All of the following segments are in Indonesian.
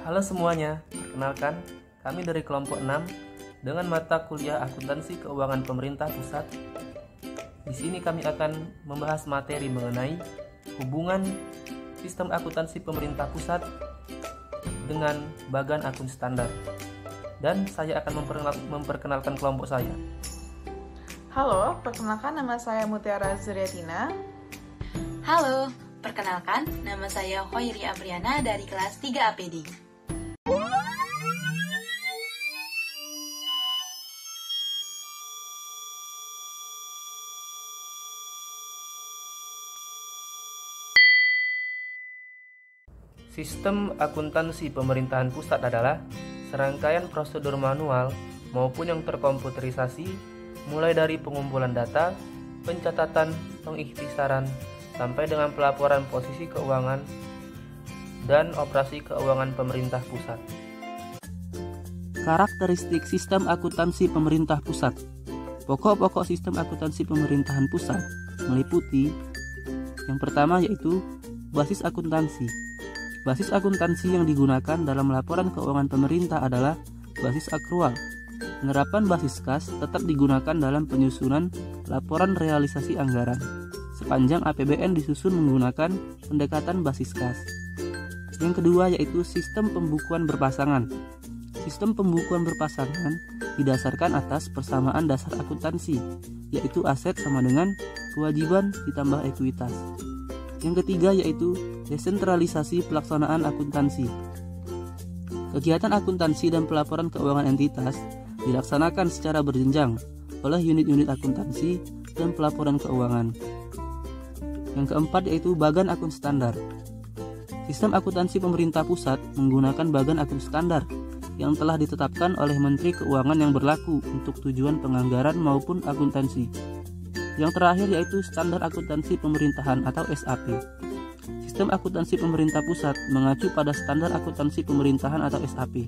Halo semuanya, perkenalkan kami dari kelompok 6 dengan mata kuliah Akuntansi Keuangan Pemerintah Pusat. Di sini kami akan membahas materi mengenai hubungan sistem akuntansi pemerintah pusat dengan bagan akun standar. Dan saya akan memperkenalkan kelompok saya. Halo, perkenalkan nama saya Mutiara Zuriatina. Halo, perkenalkan nama saya Khoiri Apriana dari kelas 3 APD. Sistem akuntansi pemerintahan pusat adalah serangkaian prosedur manual maupun yang terkomputerisasi, mulai dari pengumpulan data, pencatatan, pengikhtisaran, sampai dengan pelaporan posisi keuangan dan operasi keuangan pemerintah pusat. Karakteristik sistem akuntansi pemerintah pusat. Pokok-pokok sistem akuntansi pemerintahan pusat meliputi yang pertama yaitu basis akuntansi. Basis akuntansi yang digunakan dalam laporan keuangan pemerintah adalah basis akrual. Penerapan basis kas tetap digunakan dalam penyusunan laporan realisasi anggaran, sepanjang APBN disusun menggunakan pendekatan basis kas. Yang kedua yaitu sistem pembukuan berpasangan. Sistem pembukuan berpasangan didasarkan atas persamaan dasar akuntansi, yaitu aset sama dengan kewajiban ditambah ekuitas. Yang ketiga yaitu desentralisasi pelaksanaan akuntansi. Kegiatan akuntansi dan pelaporan keuangan entitas dilaksanakan secara berjenjang oleh unit-unit akuntansi dan pelaporan keuangan. Yang keempat yaitu bagan akun standar. Sistem akuntansi pemerintah pusat menggunakan bagan akun standar yang telah ditetapkan oleh Menteri Keuangan yang berlaku untuk tujuan penganggaran maupun akuntansi. Yang terakhir yaitu standar akuntansi pemerintahan atau SAP. Sistem akuntansi pemerintah pusat mengacu pada standar akuntansi pemerintahan atau SAP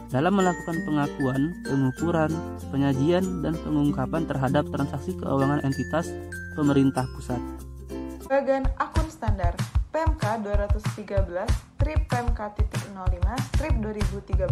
dalam melakukan pengakuan, pengukuran, penyajian, dan pengungkapan terhadap transaksi keuangan entitas pemerintah pusat. Bagan akun standar PMK 213 strip PMK.05 strip 2013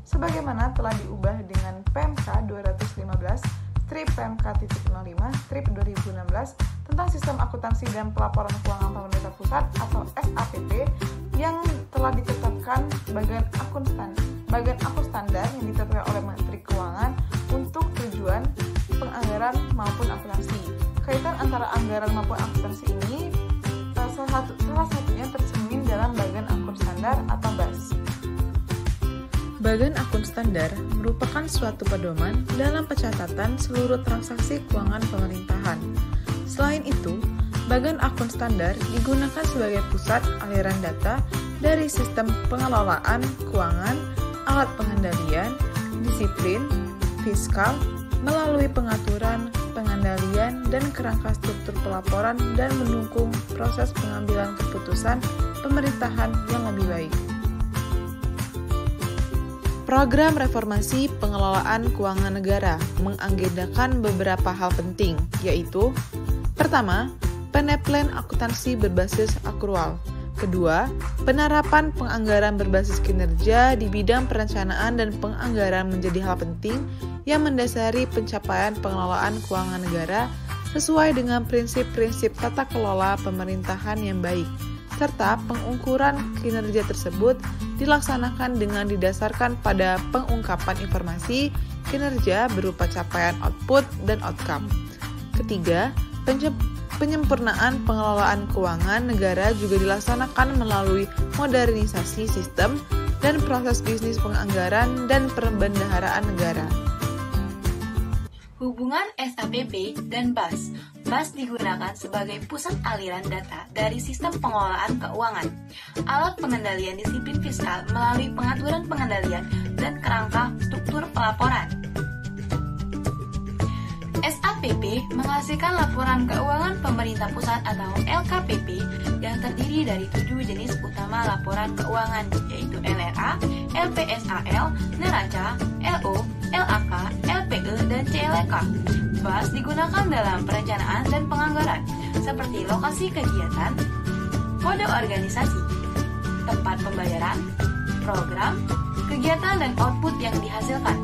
sebagaimana telah diubah dengan PMK 215 strip PMK.05 strip 2016 tentang sistem akuntansi dan pelaporan keuangan pemerintah pusat atau SAPP yang telah ditetapkan bagan akun standar yang ditetapkan oleh Menteri Keuangan untuk tujuan penganggaran maupun akuntansi. Kaitan antara anggaran maupun akuntansi ini salah satunya tercermin dalam bagan akun standar atau BAS. Bagan akun standar merupakan suatu pedoman dalam pencatatan seluruh transaksi keuangan pemerintahan. Selain itu, bagan akun standar digunakan sebagai pusat aliran data dari sistem pengelolaan keuangan, alat pengendalian, disiplin, fiskal, melalui pengaturan, pengendalian, dan kerangka struktur pelaporan dan mendukung proses pengambilan keputusan pemerintahan yang lebih baik. Program Reformasi Pengelolaan Keuangan Negara mengagendakan beberapa hal penting, yaitu: pertama, peneplan akuntansi berbasis akrual. Kedua, penerapan penganggaran berbasis kinerja di bidang perencanaan dan penganggaran menjadi hal penting yang mendasari pencapaian pengelolaan keuangan negara sesuai dengan prinsip-prinsip tata kelola pemerintahan yang baik, serta pengukuran kinerja tersebut dilaksanakan dengan didasarkan pada pengungkapan informasi kinerja berupa capaian output dan outcome. Ketiga, penyempurnaan pengelolaan keuangan negara juga dilaksanakan melalui modernisasi sistem dan proses bisnis penganggaran dan perbendaharaan negara. Hubungan SAPP dan BAS. BAS digunakan sebagai pusat aliran data dari sistem pengelolaan keuangan, alat pengendalian disiplin fiskal melalui pengaturan pengendalian dan kerangka struktur pelaporan. SAPP menghasilkan laporan keuangan pemerintah pusat atau LKPP yang terdiri dari 7 jenis utama laporan keuangan, yaitu LRA, LPSAL, Neraca, LO, LAK, LPE, dan CLK. BAS digunakan dalam perencanaan dan penganggaran, seperti lokasi kegiatan, kode organisasi, tempat pembayaran, program, kegiatan dan output yang dihasilkan.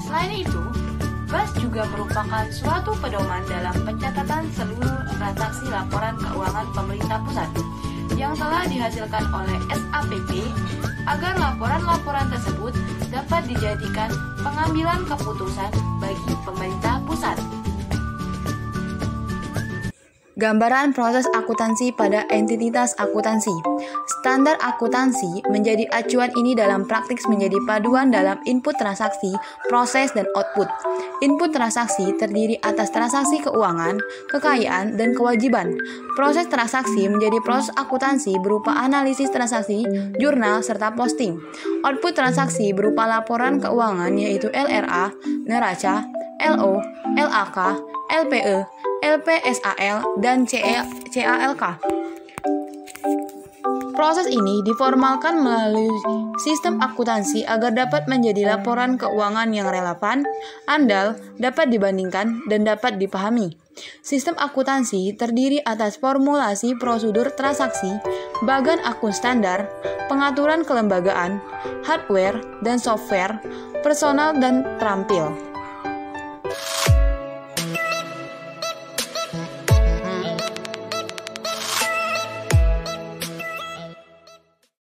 Selain itu, BAS juga merupakan suatu pedoman dalam pencatatan seluruh transaksi laporan keuangan pemerintah pusat yang telah dihasilkan oleh SAPP agar laporan-laporan tersebut dapat dijadikan pengambilan keputusan bagi pemerintah pusat. Gambaran proses akuntansi pada entitas akuntansi. Standar akuntansi menjadi acuan ini dalam praktik menjadi paduan dalam input transaksi, proses, dan output. Input transaksi terdiri atas transaksi keuangan, kekayaan, dan kewajiban. Proses transaksi menjadi proses akuntansi berupa analisis transaksi, jurnal, serta posting. Output transaksi berupa laporan keuangan yaitu LRA, neraca, LO, LAK, LPE, LPSAL, dan CALK. Proses ini diformalkan melalui sistem akuntansi agar dapat menjadi laporan keuangan yang relevan, andal, dapat dibandingkan, dan dapat dipahami. Sistem akuntansi terdiri atas formulasi prosedur transaksi, bagan akun standar, pengaturan kelembagaan, hardware dan software, personal dan terampil.